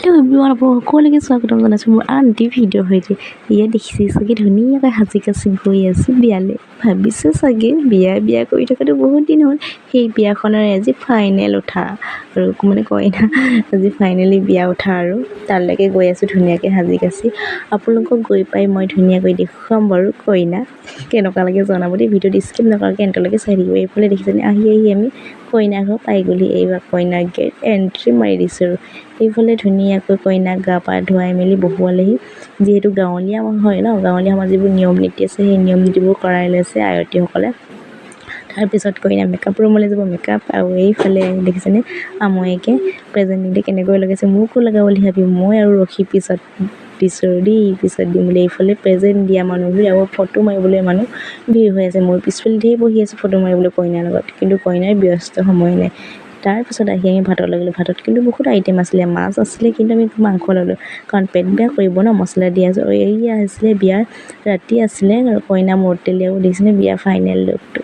Hello' everyone, আপোনালোক সকলোকে স্বাগতম জনাইছোঁ মোৰ আনটি ভিডিঅ' সৈতে। বিয়া দেখিছে চাগে ধুনীয়াকৈ সাজি কাচি গৈ আছোঁ বিয়ালৈ। ভাবিছে চাগে বিয়া কৰি থকাটো বহুত দিন হ'ল। সেই বিয়াখনৰ আজি ফাইনেল উঠা আৰু মানে কইনা আজি ফাইনেলি বিয়া উঠা আৰু তালৈকে গৈ আছোঁ ধুনীয়াকৈ সাজি কাচি। আপোনালোকক গৈ পাই মই ধুনীয়াকৈ দেখুৱাম বাৰু কইনা কেনেকুৱা লাগে জনাব দেই। ভিডিঅ'টো স্কিপ নকৰাকৈ এণ্টলৈকে চাই থাকিব। এইফালে দেখিছেনে আহি আমি কইনা ঘৰ পাই গ'লি। এইবাৰ কইনাক গেট এণ্ট্ৰি মাৰি দিছোঁ আৰু এইফালে ধুনীয়াকৈ কইনাক গা পা ধুৱাই মেলি বহুৱালেহি। যিহেতু গাঁৱলীয়া হয় ন, গাঁৱলীয়া সমাজ যিবোৰ নিয়ম নীতি আছে সেই নিয়ম নীতিবোৰ কৰাই লৈছে আয়তীসকলে। তাৰপিছত কইনা মেকআপ ৰুমলৈ যাব, মেকআপ আৰু এইফালে দেখিছেনে আমৈকে প্ৰেজেণ্ট দিওঁতে কেনেকৈ লগাইছে। মোকো লগাব বুলি ভাবি মই আৰু ৰখি পিছত দিছোঁ আৰু দেই, পিছত দিম বুলি। এইফালে প্ৰেজেণ্ট দিয়া মানুহবোৰ আৰু ফটো মাৰিবলৈ মানুহ ভিৰ হৈ আছে। মোৰ পিছফালে ধেৰ বহি আছে ফটো মাৰিবলৈ কইনাৰ লগত, কিন্তু কইনাৰ ব্যস্ত সময় নাই। তাৰপিছত আহি আমি ভাতলৈ গ'লোঁ। ভাতত কিন্তু বহুত আইটেম আছিলে, মাছ আছিলে, কিন্তু আমি মাংস ল'লোঁ কাৰণ পেট বেয়া কৰিব ন মছলা দিয়া। এয়া আছিলে বিয়াৰ ৰাতি আছিলে আৰু কইনা মূৰত তেলীয়াও দেখিছেনে বিয়াৰ ফাইনেল লুকটো।